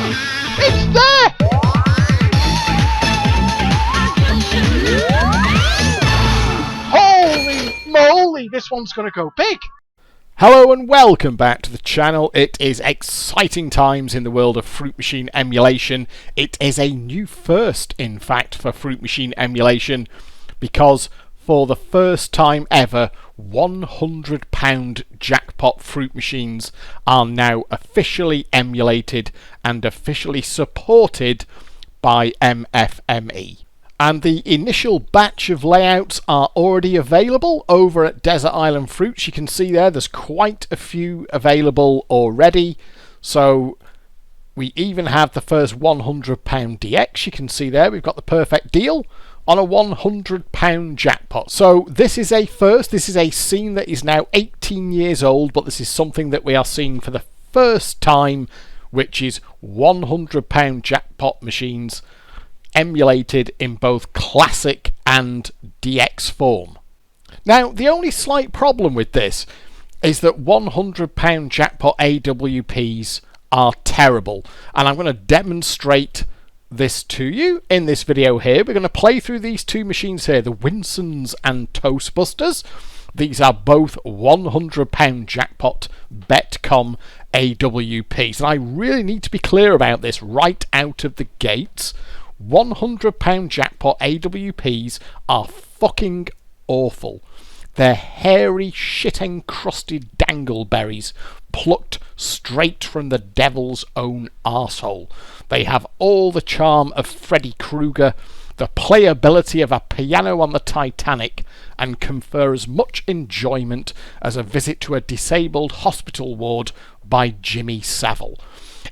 It's there! Holy moly, this one's gonna go big! Hello and welcome back to the channel. It is exciting times in the world of Fruit Machine emulation. It is a new first, in fact, for Fruit Machine emulation, because for the first time ever, £100 Jackpot Fruit Machines are now officially emulated and officially supported by MFME. And the initial batch of layouts are already available over at Desert Island Fruits. You can see there's quite a few available already. So we even have the first £100 DX. You can see there we've got the perfect deal on a £100 jackpot. So this is a first. This is a scene that is now 18 years old, but this is something that we are seeing for the first time, which is £100 jackpot machines emulated in both classic and DX form. Now, the only slight problem with this is that £100 jackpot AWPs are terrible, and I'm going to demonstrate this to you in this video here. We're going to play through these two machines here, the Winsons and Toastbusters. These are both £100 jackpot Betcom AWPs, and I really need to be clear about this right out of the gates. £100 jackpot AWPs are fucking awful. They're hairy, shit-encrusted dangleberries plucked straight from the devil's own arsehole. They have all the charm of Freddy Krueger, the playability of a piano on the Titanic, and confer as much enjoyment as a visit to a disabled hospital ward by Jimmy Savile.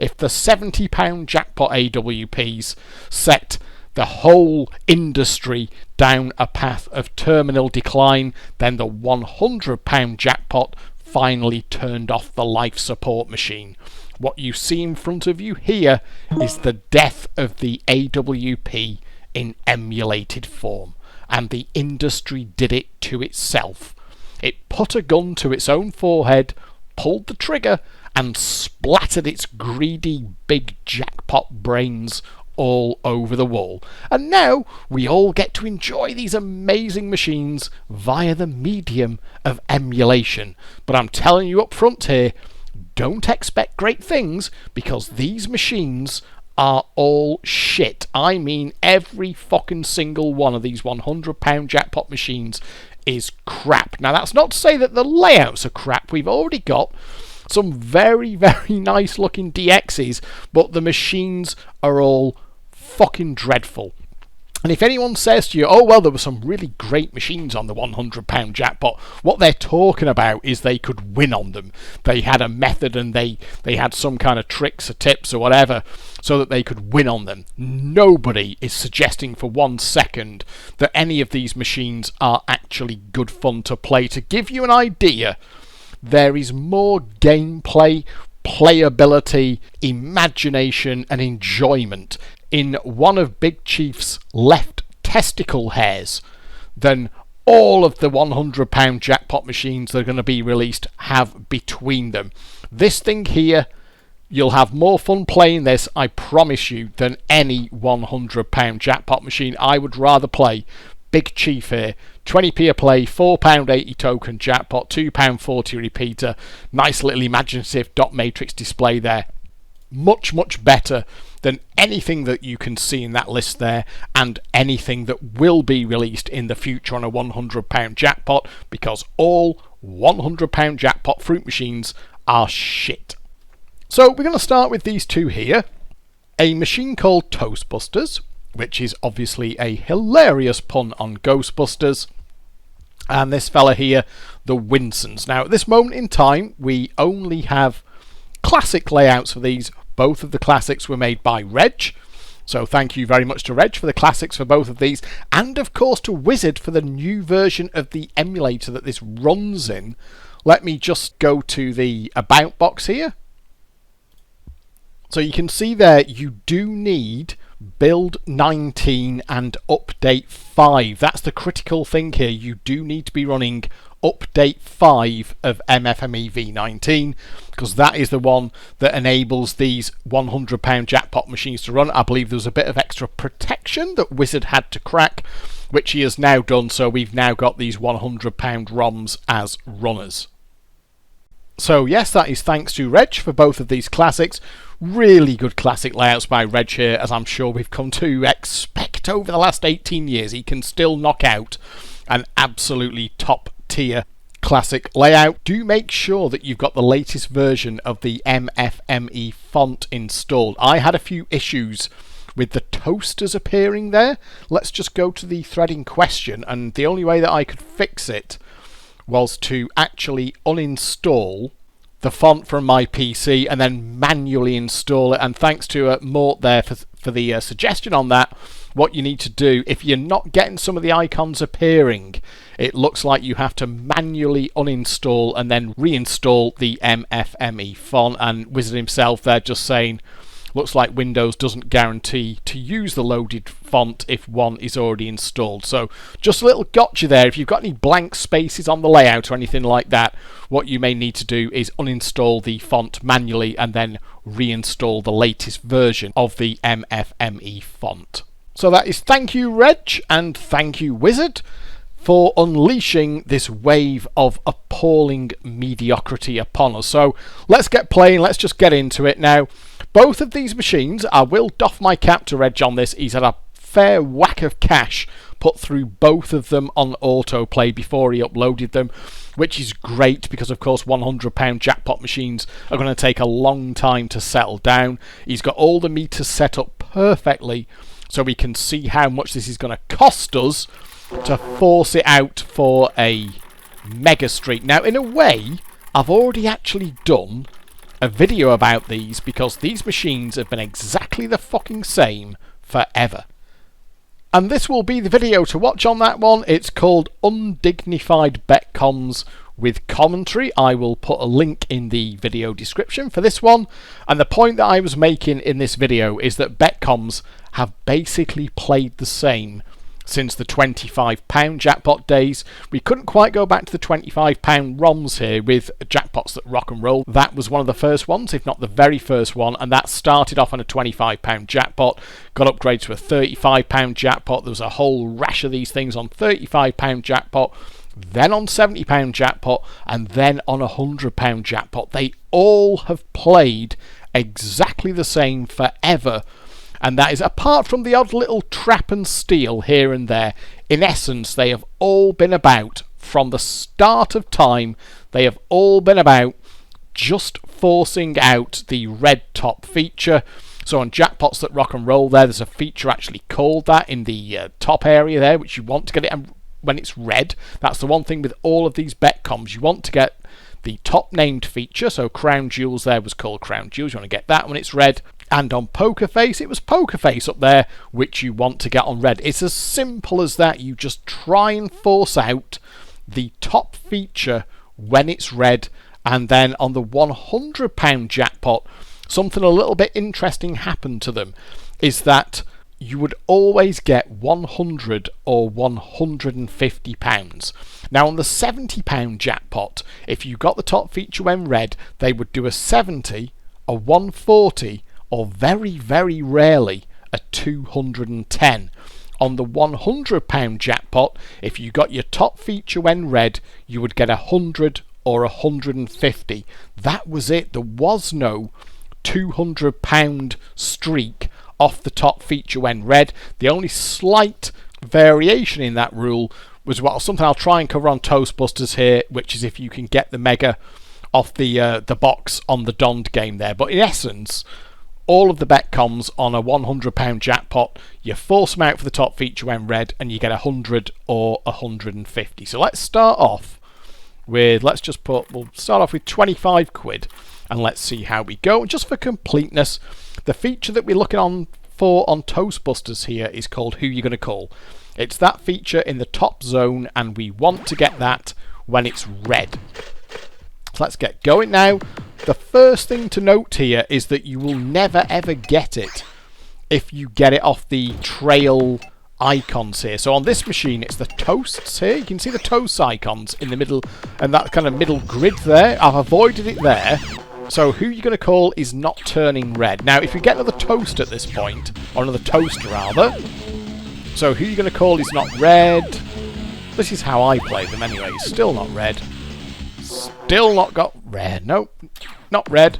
If the £70 jackpot AWPs set the whole industry down a path of terminal decline, then the £100 jackpot finally turned off the life support machine. What you see in front of you here is the death of the AWP in emulated form, and the industry did it to itself. It put a gun to its own forehead, pulled the trigger, and splattered its greedy big jackpot brains all over the wall. And now we all get to enjoy these amazing machines via the medium of emulation. But I'm telling you up front here, don't expect great things, because these machines are all shit. I mean, every fucking single one of these £100 jackpot machines is crap. Now, that's not to say that the layouts are crap. We've already got some very, very nice looking DXs, but the machines are all fucking dreadful. And if anyone says to you, oh well, there were some really great machines on the £100 jackpot, what they're talking about is they could win on them. They had a method and they had some kind of tricks or tips or whatever so that they could win on them. Nobody is suggesting for 1 second that any of these machines are actually good fun to play. To give you an idea, there is more gameplay, playability, imagination and enjoyment in one of Big Chief's left testicle hairs than all of the £100 jackpot machines that are going to be released have between them. This thing here, you'll have more fun playing this, I promise you, than any £100 jackpot machine. I would rather play Big Chief here. 20p a play, £4.80 token jackpot, £2.40 repeater, nice little imaginative dot matrix display there. Much, much better than anything that you can see in that list there, and anything that will be released in the future on a £100 jackpot, because all £100 jackpot fruit machines are shit. So we're going to start with these two here. A machine called Toastbusters, which is obviously a hilarious pun on Ghostbusters. And this fella here, the Winsons. Now, at this moment in time, we only have classic layouts for these. Both of the classics were made by Reg. So thank you very much to Reg for the classics for both of these. And, of course, to Wizard for the new version of the emulator that this runs in. Let me just go to the About box here. So you can see there, you do need build 19 and update 5. That's the critical thing here. You do need to be running update 5 of MFME v19, because that is the one that enables these £100 jackpot machines to run. I believe there was a bit of extra protection that Wizard had to crack, which he has now done, so we've now got these £100 ROMs as runners. So yes, that is thanks to Reg for both of these classics. Really good classic layouts by Reg here, as I'm sure we've come to expect over the last 18 years. He can still knock out an absolutely top tier classic layout. Do make sure that you've got the latest version of the MFME font installed. I had a few issues with the toasters appearing there. Let's just go to the thread in question, and the only way that I could fix it was to actually uninstall the font from my PC and then manually install it. And thanks to Mort there for the suggestion on that. What you need to do, if you're not getting some of the icons appearing, it looks like you have to manually uninstall and then reinstall the MFME font. And Wizard himself there just saying, looks like Windows doesn't guarantee to use the loaded font if one is already installed. So just a little gotcha there. If you've got any blank spaces on the layout or anything like that, what you may need to do is uninstall the font manually and then reinstall the latest version of the MFME font. So that is thank you, Reg, and thank you, Wizard, for unleashing this wave of appalling mediocrity upon us. So let's get playing, let's just get into it now. Both of these machines, I will doff my cap to Reg on this, he's had a fair whack of cash put through both of them on autoplay before he uploaded them, which is great because of course £100 jackpot machines are going to take a long time to settle down. He's got all the meters set up perfectly so we can see how much this is going to cost us to force it out for a mega streak. Now in a way I've already actually done a video about these because these machines have been exactly the fucking same forever. And this will be the video to watch on that one. It's called Undignified Betcoms with commentary. I will put a link in the video description for this one. And the point that I was making in this video is that Betcoms have basically played the same since the £25 jackpot days. We couldn't quite go back to the £25 ROMs here with Jackpots That Rock and Roll. That was one of the first ones, if not the very first one, and that started off on a £25 jackpot, got upgraded to a £35 jackpot. There was a whole rash of these things on £35 jackpot, then on £70 jackpot, and then on a £100 jackpot. They all have played exactly the same forever. And that is, apart from the odd little trap and steal here and there, in essence, they have all been about, from the start of time, they have all been about just forcing out the red top feature. So on Jackpots That Rock and Roll there's a feature actually called that in the top area there, which you want to get it when it's red. That's the one thing with all of these Betcoms. You want to get the top named feature, so Crown Jewels there was called Crown Jewels. You want to get that when it's red. And on Poker Face, it was Poker Face up there, which you want to get on red. It's as simple as that. You just try and force out the top feature when it's red. And then on the £100 jackpot, something a little bit interesting happened to them, is that you would always get £100 or £150. Now on the £70 jackpot, if you got the top feature when red, they would do a 70, a 140, or very, very rarely a 210. On the £100 jackpot, if you got your top feature when red, you would get 100 or 150. That was it. There was no £200 streak off the top feature when red. The only slight variation in that rule was something I'll try and cover on Toastbusters here, which is if you can get the mega off the box on the Donned game there. But in essence, all of the Betcoms on a £100 jackpot, you force them out for the top feature when red, and you get 100 or 150. So let's start off with, we'll start off with 25 quid, and let's see how we go. And just for completeness, the feature that we're looking for on Toastbusters here is called Who You Gonna Call. It's that feature in the top zone, and we want to get that when it's red. So let's get going now. The first thing to note here is that you will never ever get it if you get it off the trail icons here. So on this machine, it's the toasts here. You can see the toast icons in the middle, and that kind of middle grid there. I've avoided it there. So who you're going to call is not turning red. Now, if we get another toast at this point, or another toast rather, so who you're going to call is not red. This is how I play them anyway. Still not red. Still not got red. Nope, not red.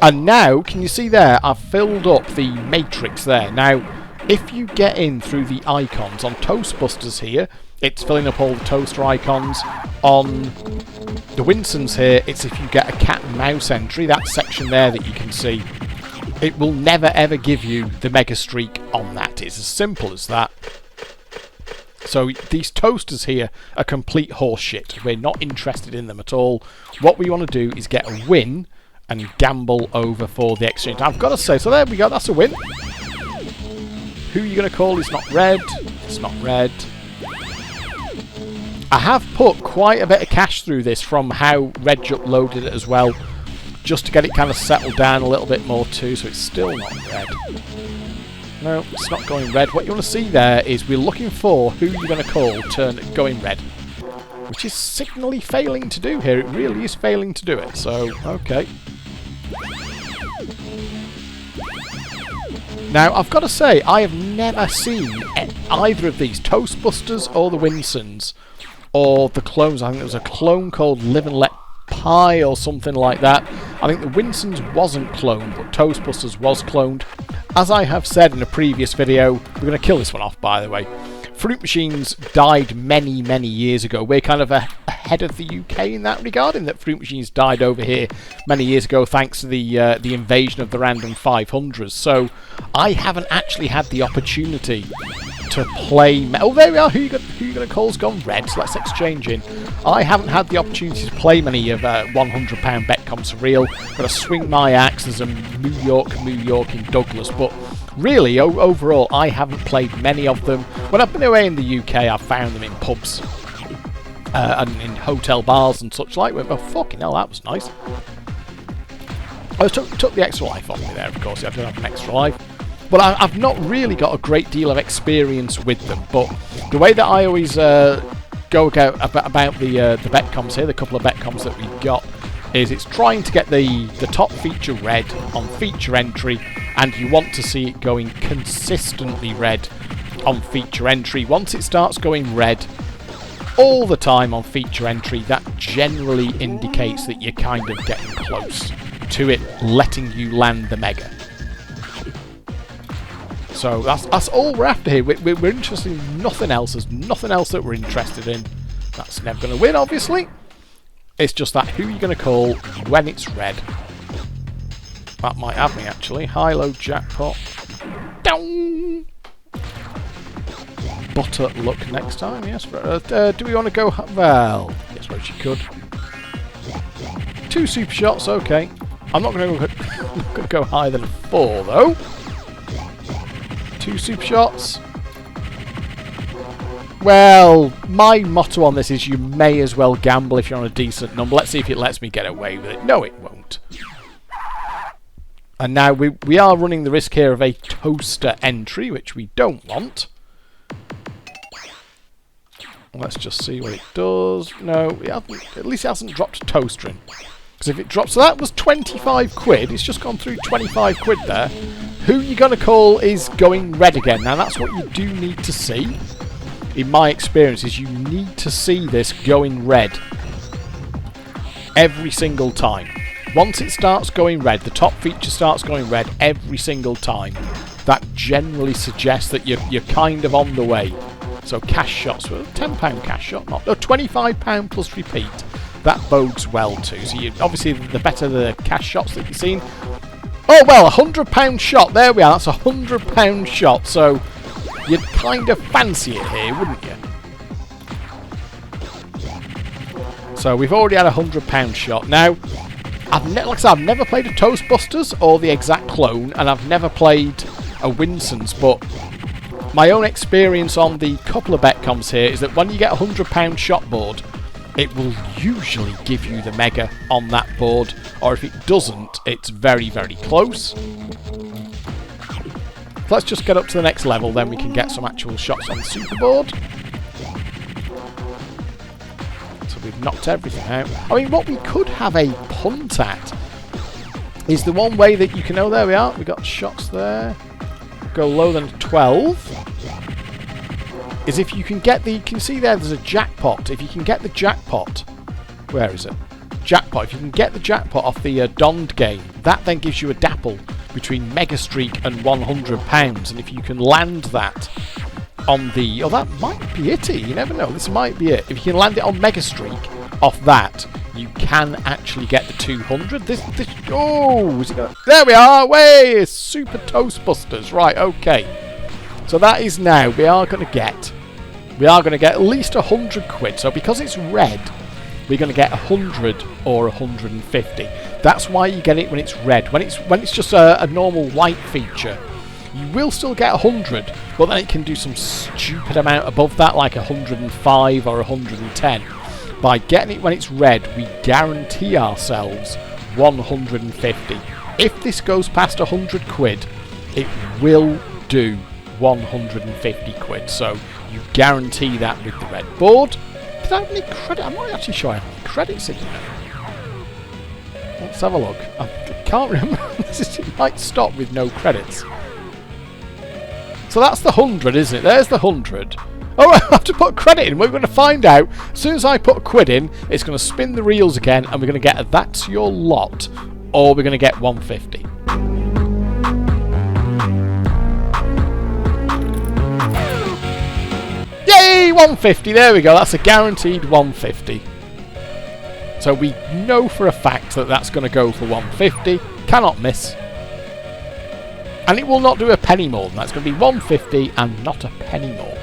And now, can you see there, I've filled up the matrix there. Now, if you get in through the icons on Toastbusters here, it's filling up all the toaster icons. On the Winsons here, it's if you get a cat and mouse entry, that section there that you can see, it will never ever give you the mega streak on that. It's as simple as that. So these toasters here are complete horseshit. We're not interested in them at all. What we want to do is get a win and gamble over for the exchange. I've got to say, so there we go, that's a win. Who are you going to call is not red. It's not red. I have put quite a bit of cash through this from how REUPLOAD it as well, just to get it kind of settled down a little bit more too, so it's still not red. No, it's not going red. What you want to see there is we're looking for who you're going to call going red, which is signally failing to do here. It really is failing to do it, so okay. Now, I've got to say, I have never seen either of these, Toastbusters or the Winsons, or the clones. I think there was a clone called Live and Let Pie or something like that. I think the Winsons wasn't cloned, but Toastbusters was cloned. As I have said in a previous video, we're going to kill this one off, by the way. Fruit Machines died many, many years ago. We're kind of ahead of the UK in that regard, in that Fruit Machines died over here many years ago thanks to the invasion of the random 500s. So I haven't actually had the opportunity to play... Oh, there we are. Who you going to call's gone red, so let's exchange in. I haven't had the opportunity to play many of £100 Betcoms for real. Got to swing my axe. There's a New York in Douglas, but really, overall, I haven't played many of them. When I've been away in the UK, I've found them in pubs and in hotel bars and such like. Oh, fucking hell, that was nice. I took the extra life off me there, of course. I don't have an extra life. But I've not really got a great deal of experience with them. But the way that I always go about the Betcoms here, the couple of Betcoms that we've got, is it's trying to get the top feature red on feature entry, and you want to see it going consistently red on feature entry. Once it starts going red all the time on feature entry, that generally indicates that you're kind of getting close to it letting you land the mega. So that's all we're after here. We're interested in nothing else. There's nothing else that we're interested in. That's never going to win, obviously. It's just that who you're going to call when it's red. That might have me, actually. High-low jackpot. Down! Butter luck next time, yes. Do we want to go... Well, yes, well, you could. 2 super shots, okay. I'm not going to go higher than 4, though. 2 super shots. Well, my motto on this is you may as well gamble if you're on a decent number. Let's see if it lets me get away with it. No, it won't. And now we are running the risk here of a toaster entry, which we don't want. Let's just see what it does. No, at least it hasn't dropped a toaster in. Because if it drops... So that was 25 quid. It's just gone through 25 quid there. Who you're going to call is going red again. Now, that's what you do need to see. In my experience, is you need to see this going red every single time. Once it starts going red, the top feature starts going red every single time, that generally suggests that you're kind of on the way. So cash shots, well, £10 cash shot, not no, £25 plus repeat. That bodes well too. So obviously, the better the cash shots that you've seen. Oh well, £100 shot. There we are. That's £100 shot. So you'd kind of fancy it here, wouldn't you? So we've already had a £100 shot. Now, like I said, I've never played a Toastbusters or the exact clone, and I've never played a Winsons, but my own experience on the couple of Betcoms here is that when you get a £100 shot board, it will usually give you the mega on that board, or if it doesn't, it's very, very close. Let's just get up to the next level, then we can get some actual shots on the superboard. So we've knocked everything out. I mean, what we could have a punt at is the one way that you can... Oh, there we are. We got shots there. Go lower than 12. Is if you can get the... You can see there's a jackpot. If you can get the jackpot... Where is it? Jackpot. If you can get the jackpot off the Dond game, that then gives you a dapple between Mega Streak and £100. And if you can land that on the... Oh, that might be it. You never know. This might be it. If you can land it on Mega Streak off that, you can actually get the 200. Oh, is it gonna... There we are. Way! Super Toast Busters. Right, okay. So that is now, we are going to get at least 100 quid. So because it's red, we're going to get 100 or 150. That's why you get it when it's red. When it's just a normal white feature, you will still get 100, but then it can do some stupid amount above that, like 105 or 110. By getting it when it's red, we guarantee ourselves 150. If this goes past 100 quid, it will do 150 quid, so you guarantee that with the red board. Did I have any credit? I'm not actually sure I have any credits in there. Let's have a look. I can't remember. It might stop with no credits. So that's the 100, isn't it? There's the 100. Oh, I have to put credit in. We're going to find out. As soon as I put a quid in, it's going to spin the reels again, and we're going to get a that's your lot, or we're going to get 150. Yay! 150, there we go. That's a guaranteed 150. So we know for a fact that that's going to go for 150. Cannot miss. And it will not do a penny more than that. It's going to be 150 and not a penny more.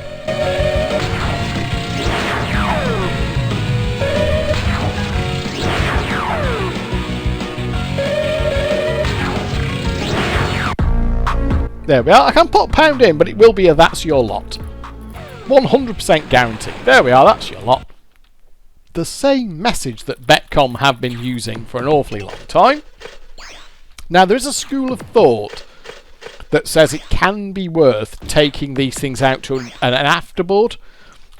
There we are. I can put a pound in, but it will be a that's your lot. 100% guarantee. There we are, that's your lot. The same message that Betcom have been using for an awfully long time. Now, there is a school of thought that says it can be worth taking these things out to an afterboard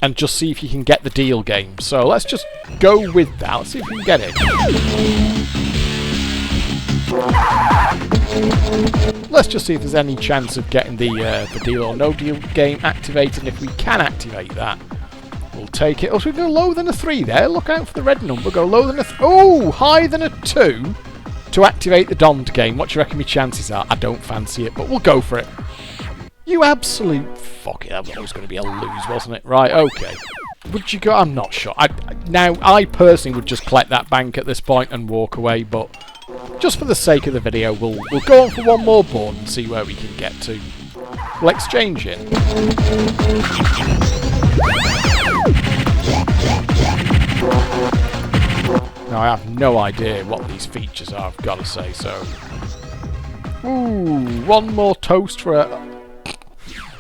and just see if you can get the deal game. So let's just go with that. Let's see if we can get it. Let's just see if there's any chance of getting the deal or no deal game activated. And if we can activate that, we'll take it. Oh, so we go lower than a 3 there. Look out for the red number. Go lower than a... Oh, higher than a 2 to activate the Dond game. What do you reckon my chances are? I don't fancy it, but we'll go for it. You absolute... Fuck it, that was always going to be a lose, wasn't it? Right, okay. Would you go... I'm not sure. Now, I personally would just collect that bank at this point and walk away, but... Just for the sake of the video, we'll go on for one more board and see where we can get to. We'll exchange it. Now, I have no idea what these features are, I've got to say, so... Ooh, one more toast for a...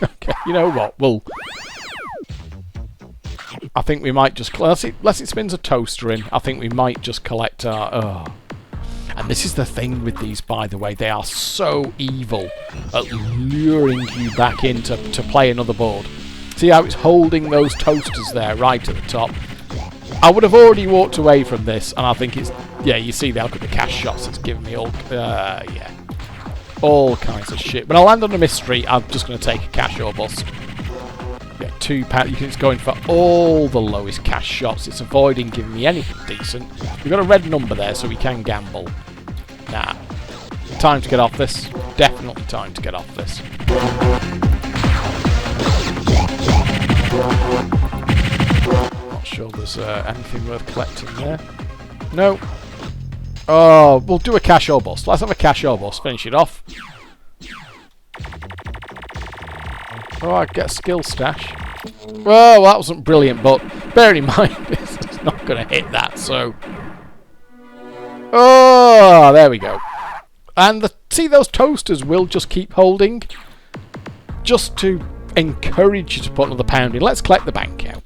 Okay, you know what, I think we might just... Unless it spins a toaster in, I think we might just collect our... Oh. And this is the thing with these, by the way. They are so evil at luring you back in to play another board. See how it's holding those toasters there right at the top? I would have already walked away from this, and I think it's... Yeah, you see there, look at the cash shots it's giving me all... yeah. All kinds of shit. When I land on a mystery, I'm just going to take a cash or bust. Yeah, £2. It's going for all the lowest cash shots. It's avoiding giving me anything decent. We've got a red number there, so we can gamble. Nah. Time to get off this. Definitely time to get off this. Not sure there's anything worth collecting there. No. Oh, we'll do a cash or bust. Let's have a cash or bust. Finish it off. Oh, I get a skill stash. Well, that wasn't brilliant, but bear in mind, it's not going to hit that, so... Oh, there we go. And see, those toasters will just keep holding, just to encourage you to put another pound in. Let's collect the bank out.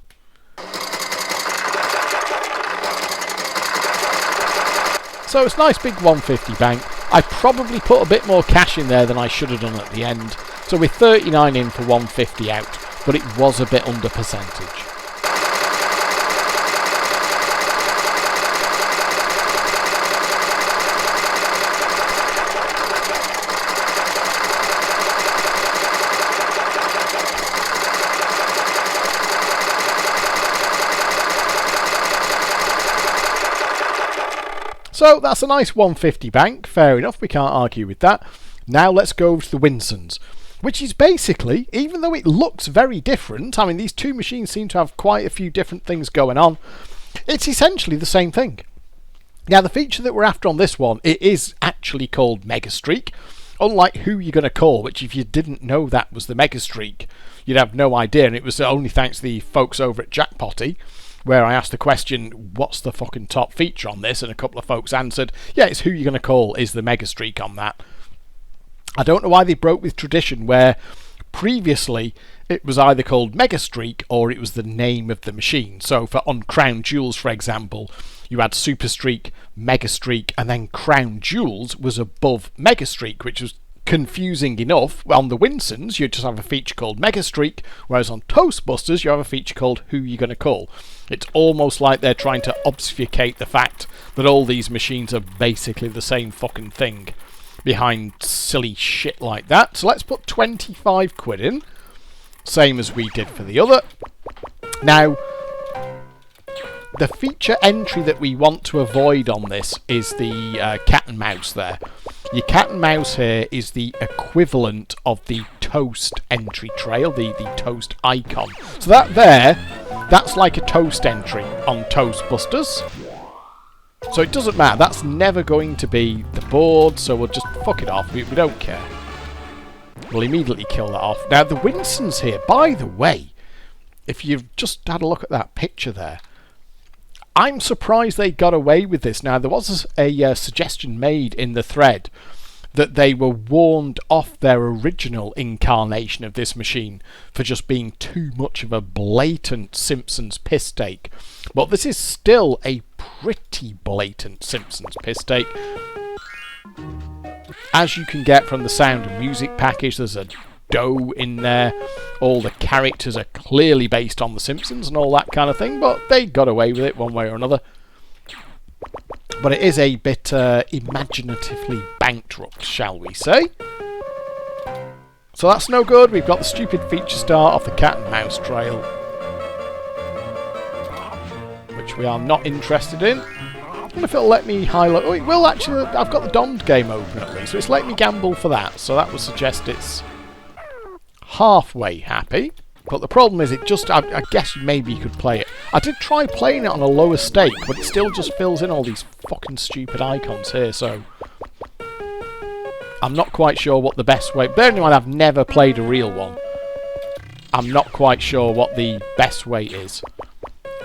So it's a nice big 150 bank. I probably put a bit more cash in there than I should have done at the end So we're 39 in for 150 out, but it was a bit under percentage. So that's a nice 150 bank, fair enough, we can't argue with that. Now let's go over to the Winsons, which is basically, even though it looks very different, I mean these two machines seem to have quite a few different things going on, it's essentially the same thing. Now the feature that we're after on this one, it is actually called Mega Streak, unlike Who You're Gonna Call, which if you didn't know that was the Mega Streak, you'd have no idea, and it was only thanks to the folks over at Jackpot, where I asked the question, what's the fucking top feature on this? And a couple of folks answered, yeah, it's Who You're Gonna Call is the Mega Streak on that. I don't know why they broke with tradition, where previously it was either called Mega Streak or it was the name of the machine. So for on Crown Jewels, for example, you had Super Streak, Mega Streak, and then Crown Jewels was above Mega Streak, which was confusing enough. On the Winsons, you just have a feature called Mega Streak, whereas on Toastbusters, you have a feature called Who You Gonna Call. It's almost like they're trying to obfuscate the fact that all these machines are basically the same fucking thing behind silly shit like that. So let's put 25 quid in, same as we did for the other. Now, the feature entry that we want to avoid on this is the cat and mouse there. Your cat and mouse here is the equivalent of the toast entry trail, the toast icon. So that there, that's like a toast entry on Toastbusters. So it doesn't matter, that's never going to be the board, so we'll just fuck it off, we don't care. We'll immediately kill that off. Now the Winsons here, by the way, if you've just had a look at that picture there, I'm surprised they got away with this. Now, there was a suggestion made in the thread that they were warned off their original incarnation of this machine for just being too much of a blatant Simpsons piss take. But this is still a pretty blatant Simpsons piss take. As you can get from the Sound and Music package, there's a dough in there. All the characters are clearly based on The Simpsons and all that kind of thing, but they got away with it one way or another. But it is a bit imaginatively bankrupt, shall we say. So that's no good. We've got the stupid feature start off the cat and mouse trail, which we are not interested in. I wonder if it'll let me highlight. Oh, it will actually. I've got the Dommed game open at least, so it's letting me gamble for that. So that would suggest it's halfway happy. But the problem is it just, I guess maybe you could play it. I did try playing it on a lower stake, but it still just fills in all these fucking stupid icons here, so I'm not quite sure what the best way... Bearing in mind I've never played a real one, I'm not quite sure what the best way is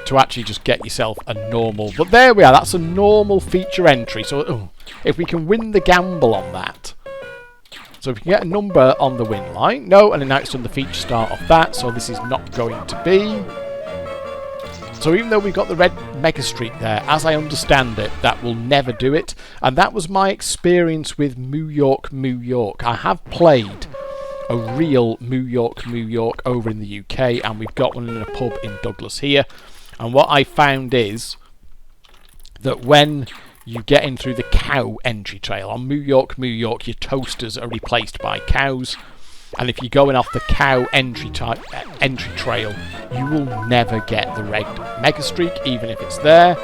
to actually just get yourself a normal... But there we are, that's a normal feature entry, so if we can win the gamble on that... So if we can get a number on the win line. No, and then now it's done the feature start of that, so this is not going to be. So even though we've got the red Mega Streak there, as I understand it, that will never do it. And that was my experience with Moo York, Moo York. I have played a real Moo York, Moo York over in the UK, and we've got one in a pub in Douglas here. And what I found is that when you get in through the cow entry trail. On Moo York, your toasters are replaced by cows. And if you're going off the cow entry trail, you will never get the red Mega Streak, even if it's there.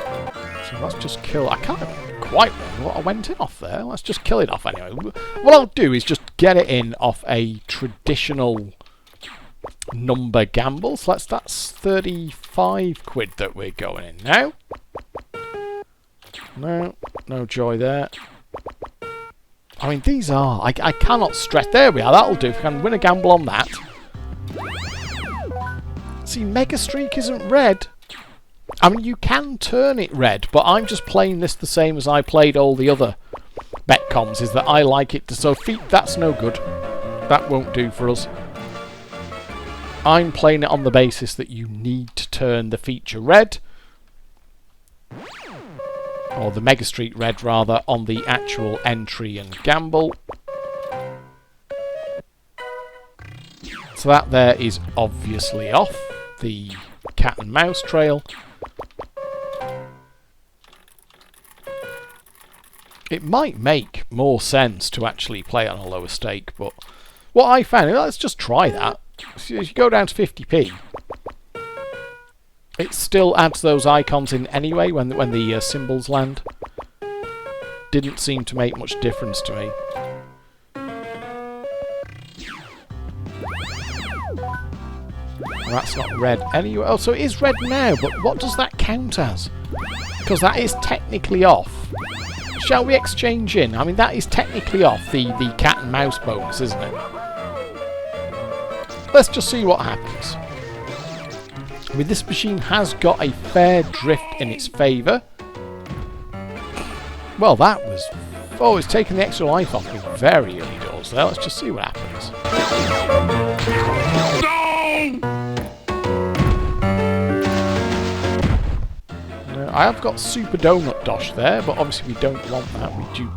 So let's just kill... I can't quite remember what I went in off there. Let's just kill it off anyway. What I'll do is just get it in off a traditional number gamble. So that's 35 quid that we're going in now. No joy there. I mean, these are... I cannot stress... There we are, that'll do. If we can win a gamble on that. See, Mega Streak isn't red. I mean, you can turn it red, but I'm just playing this the same as I played all the other Betcoms, is that I like it to... So, that's no good. That won't do for us. I'm playing it on the basis that you need to turn the feature red. Or the Mega Streak red, rather, on the actual entry and gamble. So that there is obviously off the cat and mouse trail. It might make more sense to actually play on a lower stake, but what I found, let's just try that. So if you go down to 50p, it still adds those icons in anyway when the symbols land. Didn't seem to make much difference to me. That's not red anyway. Oh, so it is red now, but what does that count as? Because that is technically off. Shall we exchange in? I mean, that is technically off the cat and mouse bonus, isn't it? Let's just see what happens. I mean, this machine has got a fair drift in its favour. Well, that was... Oh, it's taken the extra life off me very early doors there. Let's just see what happens. I have got Super Donut Dosh there, but obviously we don't want that.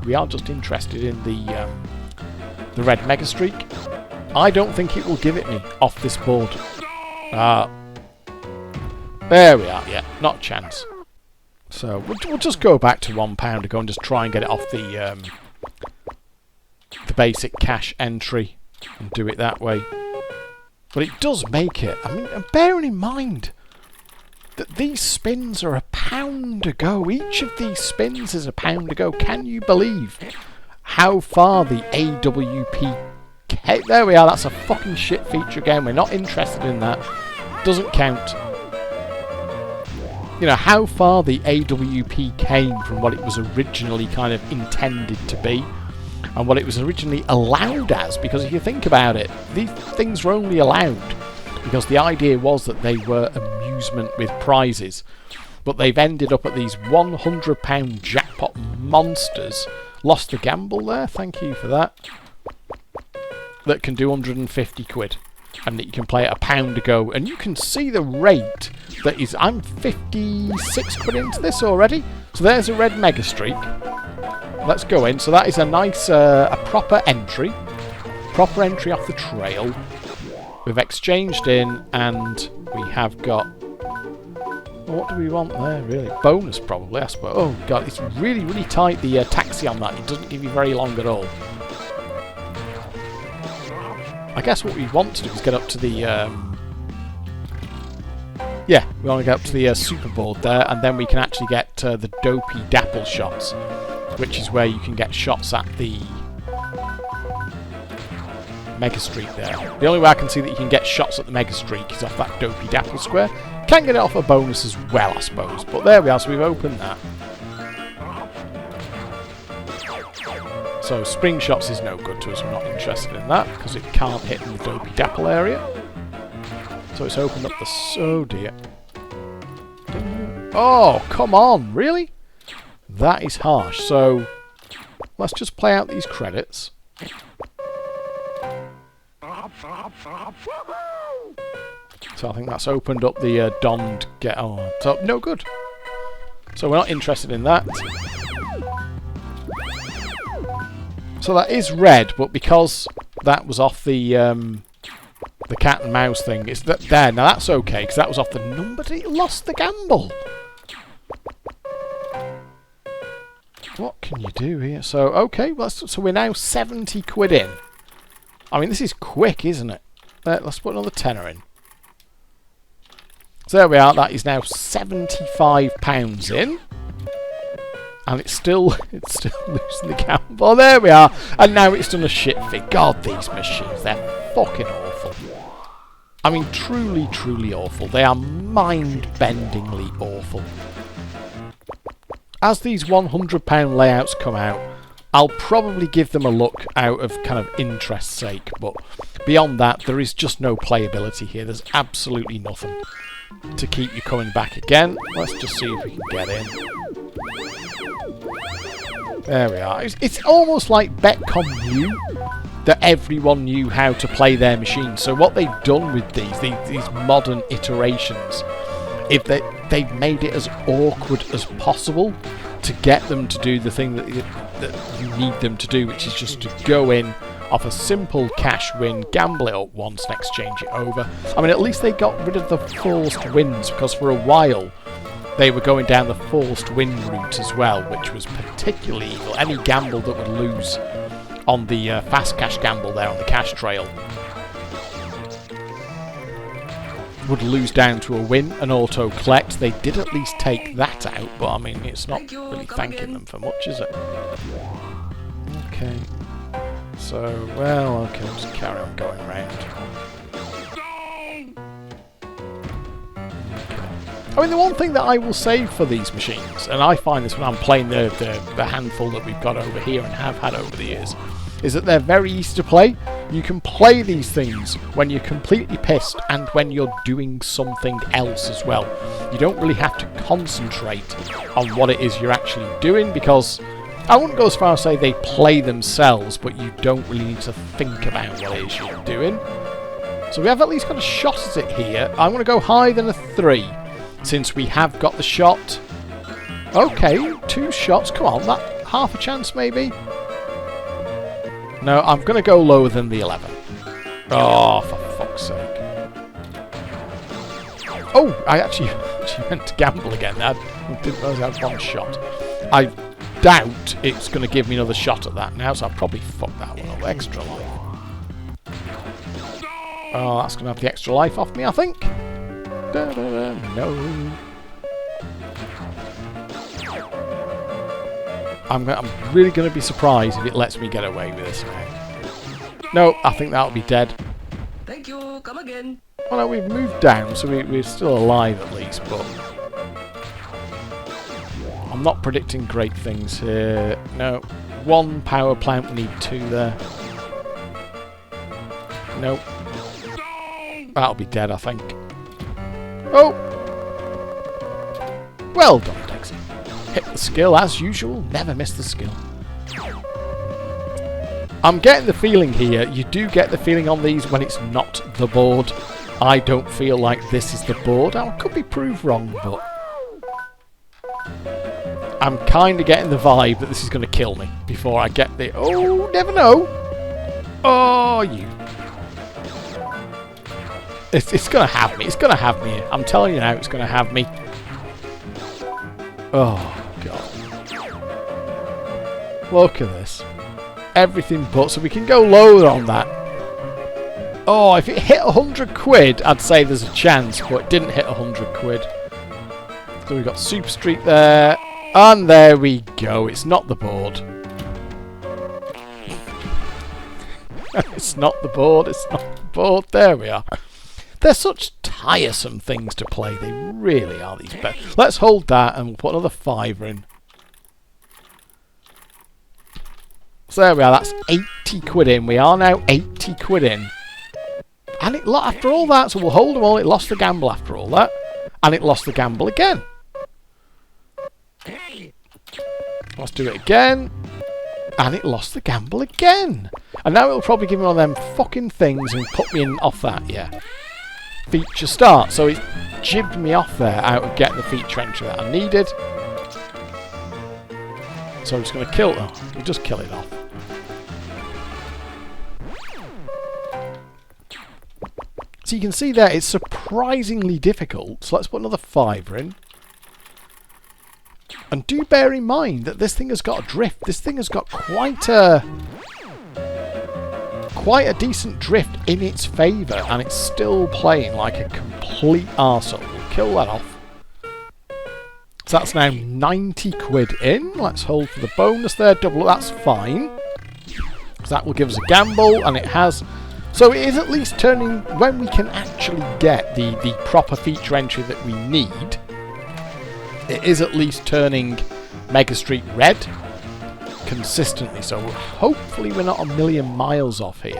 We are just interested in the red Mega Streak. I don't think it will give it me off this board. There we are. Yeah, not a chance. So we'll just go back to £1 to go and just try and get it off the basic cash entry and do it that way. But it does make it. I mean, bearing in mind that these spins are £1 a go. Each of these spins is £1 a go. Can you believe how far the AWP... There we are, that's a fucking shit feature again. We're not interested in that. Doesn't count. You know, how far the AWP came from what it was originally kind of intended to be and what it was originally allowed as. Because if you think about it, these things were only allowed because the idea was that they were amusement with prizes, but they've ended up at these £100 jackpot monsters. Lost the gamble there, thank you for that. That can do 150 quid, and that you can play at £1 a go, and you can see the rate that is. I'm 56 quid into this already, so there's a red Mega Streak. Let's go in. So that is a nice, a proper entry off the trail. We've exchanged in, and we have got... What do we want there, really? Bonus, probably, I suppose. Oh, God, it's really, really tight, the taxi on that. It doesn't give you very long at all. I guess what we want to do is get up to the... Yeah, we want to get up to the super board there, and then we can actually get the dopey dapple shots, which is where you can get shots at the... Mega Streak there. The only way I can see that you can get shots at the Mega Streak is off that dopey dapple square. Can get it off a bonus as well, I suppose. But there we are, so we've opened that. So spring shots is no good to us. We're not interested in that because it can't hit in the dopey dapple area. So it's opened up the... Oh dear. Oh, come on, really? That is harsh. So let's just play out these credits. So I think that's opened up the donned get... Oh, so no good. So we're not interested in that. So that is red, but because that was off the cat and mouse thing, it's that there. Now that's okay, because that was off the number. It lost the gamble. What can you do here? So, okay, well, so we're now 70 quid in. I mean, this is quick, isn't it? Let's put another tenner in. So there we are. That is now £75 in. And it's still losing the gamble. Oh, there we are. And now it's done a shit fig. God, these machines, they're fucking awful. I mean, truly, truly awful. They are mind-bendingly awful. As these £100 layouts come out, I'll probably give them a look out of kind of interest's sake. But beyond that, there is just no playability here. There's absolutely nothing to keep you coming back again. Let's just see if we can get in. There we are. It's almost like Betcoms knew that everyone knew how to play their machine. So what they've done with these modern iterations, if they've made it as awkward as possible to get them to do the thing that you need them to do, which is just to go in, of a simple cash win, gamble it up once and exchange it over. I mean, at least they got rid of the forced wins, because for a while they were going down the forced win route as well, which was particularly evil. Any gamble that would lose on the fast cash gamble there on the cash trail would lose down to a win and auto collect. They did at least take that out, but I mean, it's not really thanking them for much, is it? Okay. So, well, okay, we'll just carry on going around. I mean, the one thing that I will say for these machines, and I find this when I'm playing the handful that we've got over here and have had over the years, is that they're very easy to play. You can play these things when you're completely pissed and when you're doing something else as well. You don't really have to concentrate on what it is you're actually doing, because I wouldn't go as far as say they play themselves, but you don't really need to think about what it is you're doing. So we have at least got a shot at it here. I'm going to go higher than a 3. Since we have got the shot. Okay, 2 shots. Come on, that half a chance maybe? No, I'm going to go lower than the 11. Oh, for fuck's sake. Oh, I actually meant to gamble again. I didn't realise I had 1 shot. I doubt it's going to give me another shot at that now, so I'll probably fuck that one up. Extra life. Oh, that's going to have the extra life off me, I think. No. I'm really going to be surprised if it lets me get away with this now. No, I think that'll be dead. Thank you, come again. Well, no, we've moved down, so we're still alive at least, but I'm not predicting great things here. No, 1 power plant, we need 2 there. Nope. That'll be dead, I think. Oh! Well done, Degsy. Hit the skill as usual, never miss the skill. I'm getting the feeling here, you do get the feeling on these when it's not the board. I don't feel like this is the board. I could be proved wrong, but I'm kind of getting the vibe that this is going to kill me before I get the... Oh, never know. Oh, you... It's going to have me. It's going to have me. I'm telling you now, it's going to have me. Oh, God. Look at this. Everything but, so we can go lower on that. Oh, if it hit 100 quid, I'd say there's a chance, but it didn't hit 100 quid. So we've got Super Street there. And there we go. It's not the board. It's not the board. It's not the board. There we are. They're such tiresome things to play. They really are, these bets. Let's hold that and we'll put another 5 in. So there we are. That's 80 quid in. We are now 80 quid in. And it after all that, so we'll hold them all. It lost the gamble after all that. And it lost the gamble again. Let's do it again. And it lost the gamble again. And now it'll probably give me one of them fucking things and put me in off that, yeah. Feature start. So it jibbed me off there out of getting the feature entry that I needed. So I'm just going to kill it. Oh, we'll just kill it off. So you can see there, it's surprisingly difficult. So let's put another 5 in. And do bear in mind that this thing has got a drift. This thing has got quite a decent drift in its favour, and it's still playing like a complete arsehole. We'll kill that off. So that's now 90 quid in. Let's hold for the bonus there. Double, that's fine. So that will give us a gamble, and it has... So it is at least turning, when we can actually get the proper feature entry that we need, it is at least turning Mega Street red consistently. So hopefully we're not a million miles off here.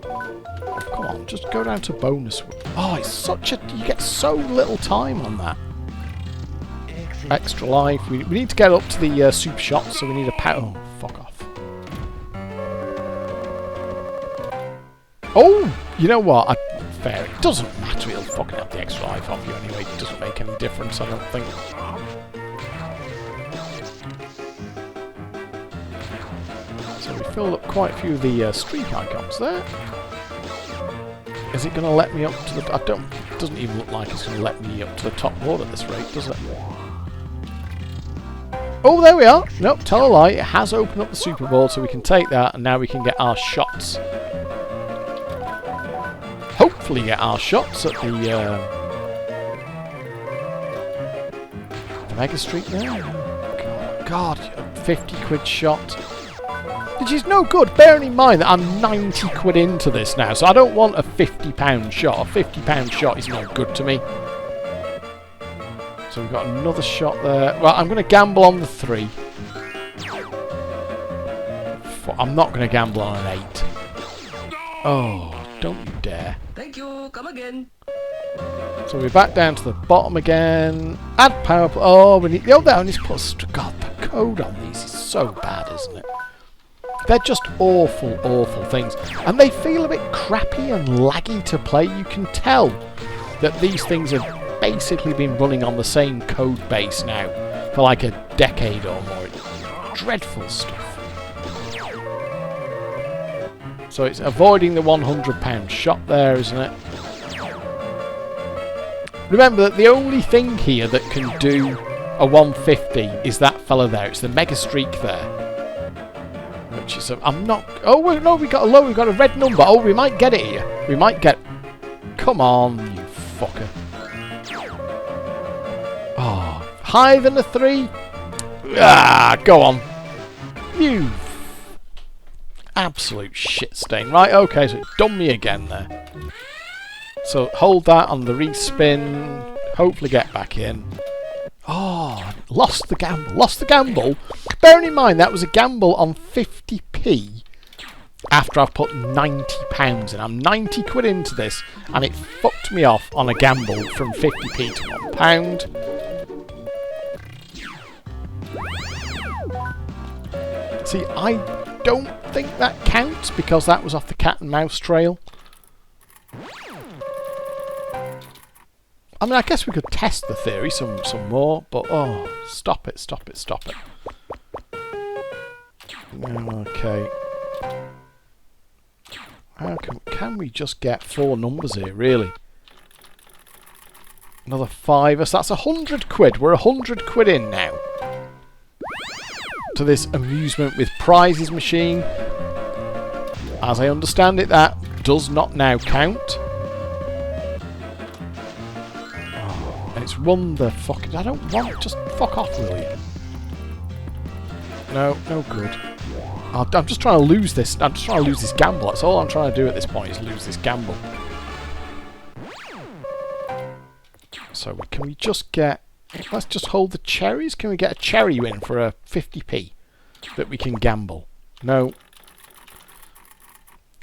Oh, come on, just go down to bonus. Oh, it's such a... You get so little time on that. Extra life. We need to get up to the super shop, so we need a power... Oh, fuck off. Oh, you know what? Fair. It doesn't matter. It'll fucking have the extra life off you anyway. It doesn't make any difference, I don't think. So we filled up quite a few of the streak icons there. Is it going to let me up to the... It doesn't even look like it's going to let me up to the top board at this rate, does it? Oh, there we are. Nope, tell a lie. It has opened up the super board, so we can take that, and now we can get our shots. Hopefully get our shots at the Mega Streak there. God, 50 quid shot. Which is no good, bearing in mind that I'm 90 quid into this now, so I don't want a £50 shot. A £50 shot is no good to me. So we've got another shot there. Well, I'm going to gamble on the 3. I'm not going to gamble on an 8. Oh, don't you dare. Thank you. Come again. So we're back down to the bottom again. Add power... Oh, we need... Oh, that just puts... God, the code on these is so bad, isn't it? They're just awful, awful things. And they feel a bit crappy and laggy to play. You can tell that these things have basically been running on the same code base now for like a decade or more. Dreadful stuff. So it's avoiding the £100 shot there, isn't it? Remember that the only thing here that can do a 150 is that fella there. It's the Mega Streak there. Which is a... I'm not... Oh, no, we got a low. We've got a red number. Oh, we might get it here. We might get... Come on, you fucker. Oh, higher than a 3? Ah, go on. You absolute shit stain. Right, okay, so it's done me again there. So hold that on the respin. Hopefully get back in. Oh, lost the gamble. Lost the gamble. Bearing in mind that was a gamble on 50p after I've put £90 in. I'm 90 quid into this and it fucked me off on a gamble from 50p to £1. See, I don't think that counts because that was off the cat and mouse trail. I mean, I guess we could test the theory some more, but oh, stop it, stop it, stop it. Okay. How can we just get 4 numbers here, really? Another 5, so that's 100 quid. We're 100 quid in now. To this amusement with prizes machine. As I understand it, that does not now count. It's run the fucking... I don't want... Just fuck off, will you? No, no good. I'm just trying to lose this. I'm just trying to lose this gamble. That's all I'm trying to do at this point, is lose this gamble. So, can we just get... Let's just hold the cherries. Can we get a cherry win for a 50p that we can gamble? No.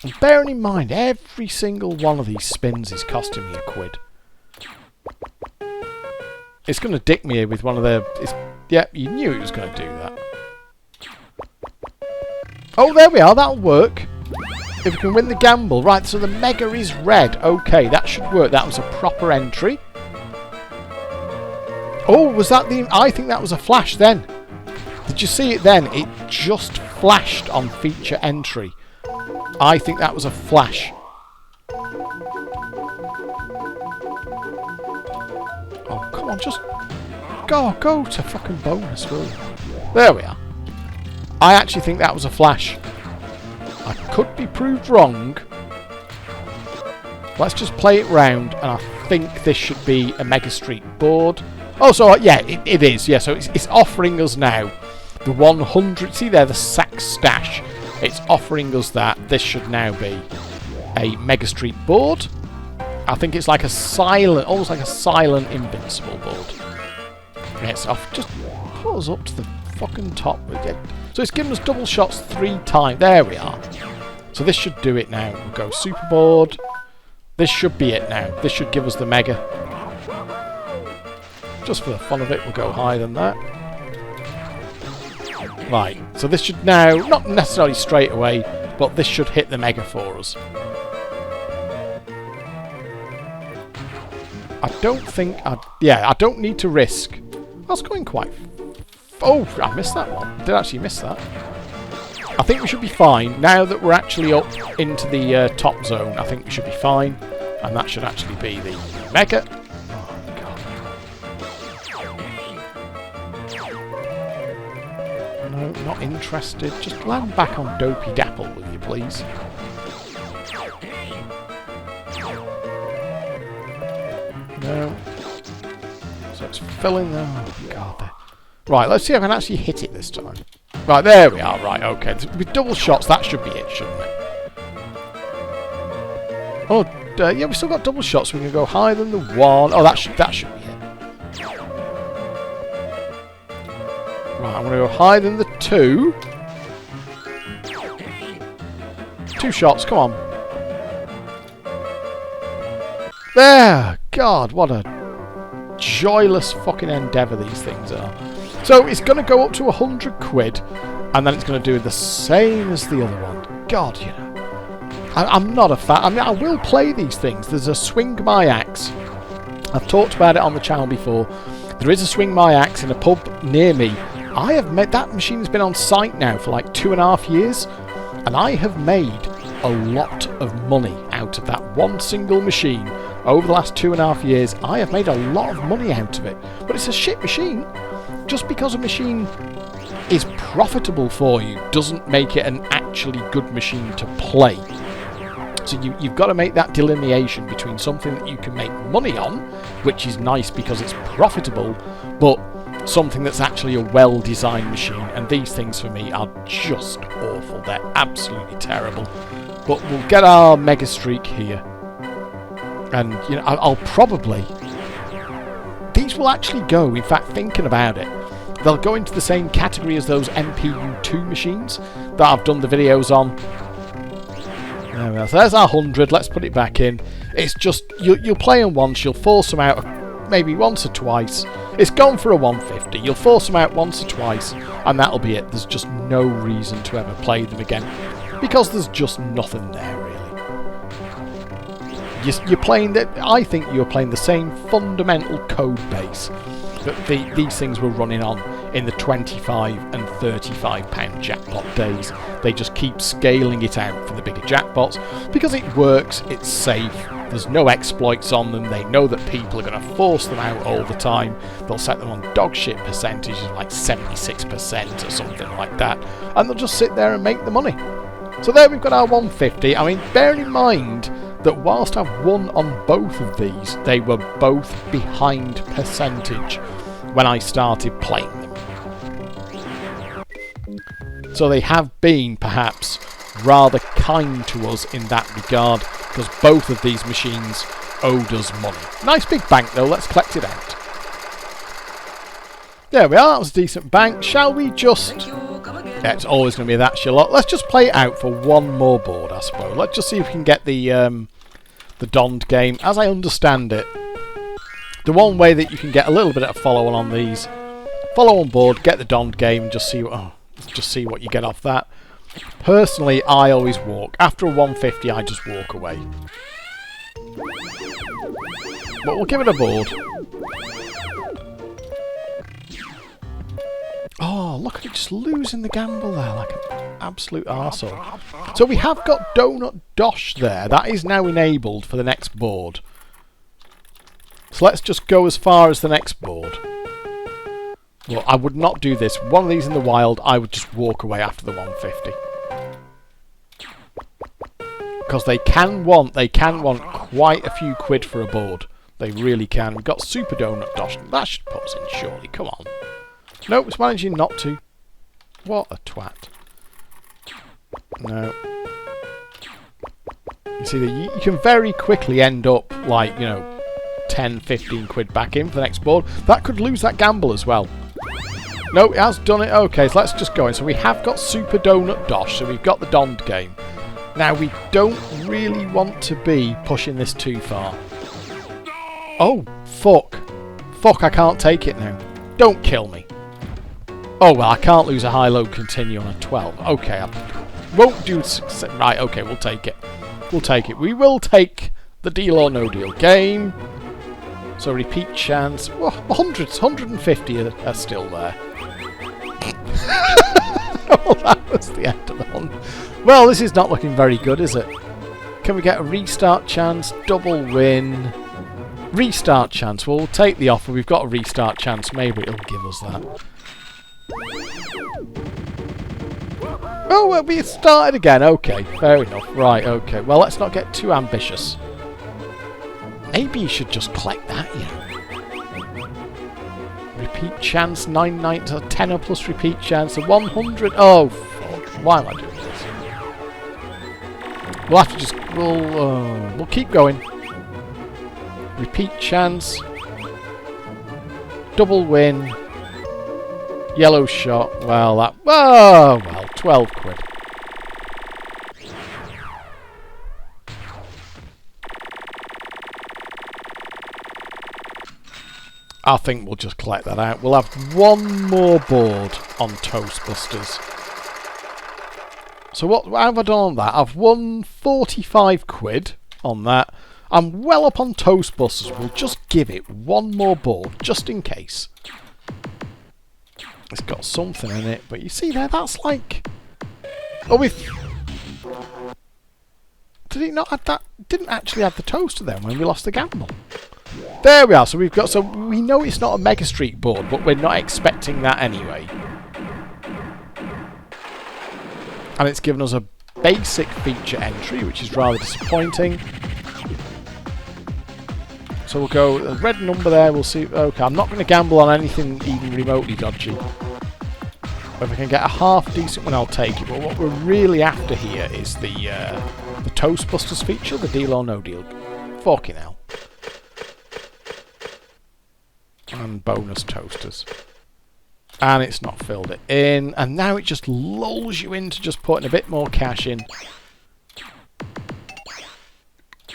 And bearing in mind, every single one of these spins is costing me £1. It's going to dick me with one of the... yeah, you knew it was going to do that. Oh, there we are. That'll work. If we can win the gamble. Right, so the mega is red. Okay, that should work. That was a proper entry. Oh, was that the... I think that was a flash then. Did you see it then? It just flashed on feature entry. I think that was a flash. Oh, come on, just go to fucking bonus, will you? There we are. I actually think that was a flash. I could be proved wrong. Let's just play it round, and I think this should be a Mega Streak board. Oh, so yeah, it is. Yeah, so it's offering us now the 100. See there, the sack stash. It's offering us that. This should now be a Mega Streak board. I think it's like a silent, almost like a silent invincible board. Yeah, it's off. Just put us up to the fucking top with it. So it's given us double shots 3 times. There we are. So this should do it now. We'll go super board. This should be it now. This should give us the mega. Just for the fun of it, we'll go higher than that. Right. So this should now, not necessarily straight away, but this should hit the mega for us. I don't think... I don't need to risk. That's going quite... Oh, I missed that one. I did actually miss that. I think we should be fine. Now that we're actually up into the top zone, I think we should be fine. And that should actually be the Mega. Oh, God. No, not interested. Just land back on Dopey Dapple, will you, please? No. So it's filling there. Oh, God. Right, let's see if I can actually hit it this time. Right, there we are. Right, okay. With double shots, that should be it, shouldn't it? Oh, yeah, we've still got double shots. We can go higher than the 1. Oh, that should be it. Right, I'm going to go higher than the 2. 2 shots, come on. There! God, what a joyless fucking endeavour these things are. So it's going to go up to 100 quid, and then it's going to do the same as the other one. God, you know. I'm not a fan. I mean, I will play these things. There's a Swing My Axe. I've talked about it on the channel before. There is a Swing My Axe in a pub near me. I have made... That machine's been on site now for like 2.5 years, and I have made a lot of money out of that one single machine. Over the last 2.5 years, I have made a lot of money out of it. But it's a shit machine. Just because a machine is profitable for you doesn't make it an actually good machine to play. So you've got to make that delineation between something that you can make money on, which is nice because it's profitable, but something that's actually a well-designed machine. And these things for me are just awful. They're absolutely terrible. But we'll get our Mega Streak here. And, you know, I'll probably... These will actually go, in fact, thinking about it, they'll go into the same category as those MPU2 machines that I've done the videos on. There we are. So there's our 100. Let's put it back in. It's just, you'll play them once, you'll force them out maybe once or twice. It's gone for a 150. You'll force them out once or twice, and that'll be it. There's just no reason to ever play them again, because there's just nothing there, really. You're playing that. I think you're playing the same fundamental code base that these things were running on in the £25 and £35 jackpot days. They just keep scaling it out for the bigger jackpots because it works, it's safe, there's no exploits on them, they know that people are going to force them out all the time. They'll set them on dogshit percentages like 76% or something like that, and they'll just sit there and make the money. So there we've got our 150. I mean, bearing in mind that whilst I've won on both of these, they were both behind percentage when I started playing them. So they have been, perhaps, rather kind to us in that regard, because both of these machines owed us money. Nice big bank, though. Let's collect it out. There we are. That was a decent bank. Shall we just... Thank you. Come again. Yeah, it's always going to be that shallot. Let's just play it out for one more board, I suppose. Let's just see if we can get the Donned game. As I understand it, the one way that you can get a little bit of follow on these, follow on board, get the Donned game, and just see what you get off that. Personally, I always walk. After a 150, I just walk away. But we'll give it a board. Oh, look at it, just losing the gamble there like an absolute arsehole. So we have got Donut Dosh there. That is now enabled for the next board. So let's just go as far as the next board. Well, I would not do this. One of these in the wild, I would just walk away after the 150. Because they can want quite a few quid for a board. They really can. We've got Super Donut Dosh. That should put us in, surely. Come on. Nope, it's managing not to. What a twat. No. You see, you can very quickly end up, like, you know, 10, 15 quid back in for the next board. That could lose that gamble as well. No, it has done it. Okay, so let's just go in. So we have got Super Donut Dosh, so we've got the Donned game. Now, we don't really want to be pushing this too far. Oh, fuck. Fuck, I can't take it now. Don't kill me. Oh, well, I can't lose a high-low continue on a 12. Okay, I won't do... Right, okay, we'll take it. We'll take it. We will take the Deal or No Deal game. So repeat chance. Oh, 150 are still there. Well, that was the end of the hunt. Well, this is not looking very good, is it? Can we get a restart chance? Double win. Restart chance. Well, we'll take the offer. We've got a restart chance. Maybe it'll give us that. Oh, well, we started again. Okay, fair enough. Right, okay. Well, let's not get too ambitious. Maybe you should just collect that, you know. Repeat chance, 99 to 10 plus repeat chance, a 100. Oh, fuck. Why am I doing this? We'll have to just... We'll keep going. Repeat chance. Double win. Yellow shot. Well, that... Oh, well, 12 quid. I think we'll just collect that out. We'll have one more board on Toastbusters. So what have I done on that? I've won 45 quid on that. I'm well up on Toastbusters. We'll just give it one more board, just in case. It's got something in it, but you see there, that's like... Oh, did it not have that? Didn't actually have the toaster then when we lost the gamble. There we are. So we've got. So we know it's not a Mega Street board, but we're not expecting that anyway. And it's given us a basic feature entry, which is rather disappointing. So we'll go a red number there. We'll see. Okay, I'm not going to gamble on anything even remotely dodgy. If I can get a half decent one, I'll take it. But what we're really after here is the Toastbusters feature, the deal or no deal. Fucking hell. And bonus toasters. And it's not filled it in. And now it just lulls you into just putting a bit more cash in.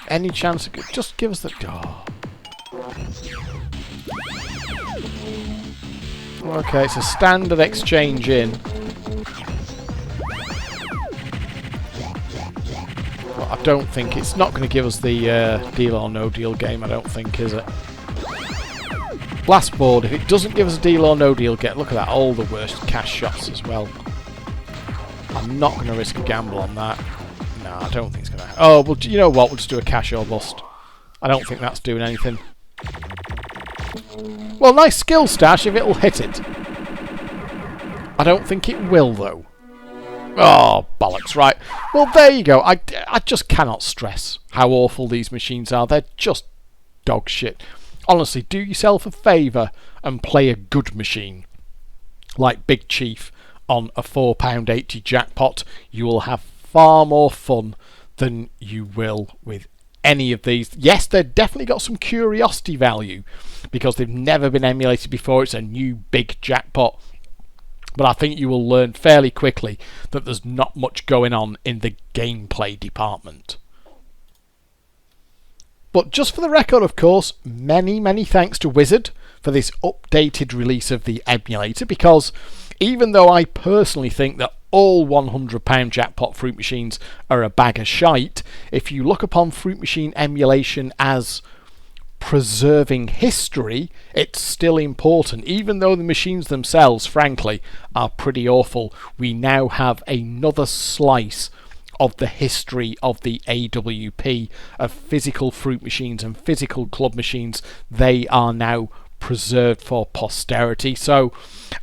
Any chance it could just give us the... Oh. Okay, it's a standard exchange in. Well, I don't think... It's not going to give us the deal or no deal game, I don't think, is it? Last board, if it doesn't give us a deal or no deal, look at that, all the worst cash shots as well. I'm not going to risk a gamble on that. No, I don't think it's going to... Oh, well, you know what, we'll just do a cash or bust. I don't think that's doing anything. Well, nice skill stash if it'll hit it. I don't think it will, though. Oh, bollocks, right. Well, there you go. I just cannot stress how awful these machines are. They're just dog shit. Honestly, do yourself a favour and play a good machine. Like Big Chief on a £4.80 jackpot. You will have far more fun than you will with any of these. Yes, they've definitely got some curiosity value because they've never been emulated before. It's a new big jackpot. But I think you will learn fairly quickly that there's not much going on in the gameplay department. But just for the record, of course, many thanks to Wizard for this updated release of the emulator, because even though I personally think that all £100 jackpot fruit machines are a bag of shite, if you look upon fruit machine emulation as preserving history, it's still important. Even though the machines themselves, frankly, are pretty awful, we now have another slice of the history of the AWP, of physical fruit machines and physical club machines. They are now preserved for posterity. So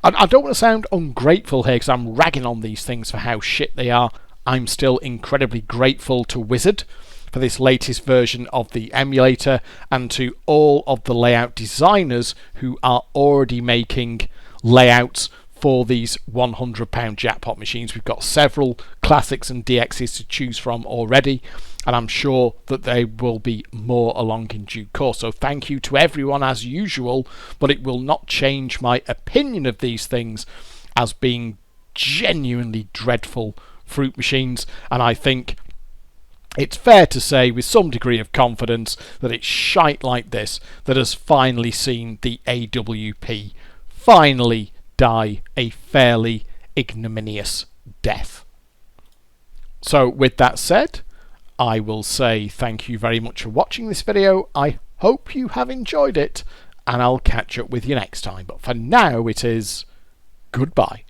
I don't want to sound ungrateful here because I'm ragging on these things for how shit they are. I'm still incredibly grateful to Wizard for this latest version of the emulator, and to all of the layout designers who are already making layouts for these £100 jackpot machines. We've got several classics and DXs to choose from already, and I'm sure that there will be more along in due course. So thank you to everyone as usual, but it will not change my opinion of these things as being genuinely dreadful fruit machines. And I think it's fair to say with some degree of confidence that it's shite like this that has finally seen the AWP finally die a fairly ignominious death. So with that said, I will say thank you very much for watching this video. I hope you have enjoyed it, and I'll catch up with you next time. But for now, it is goodbye.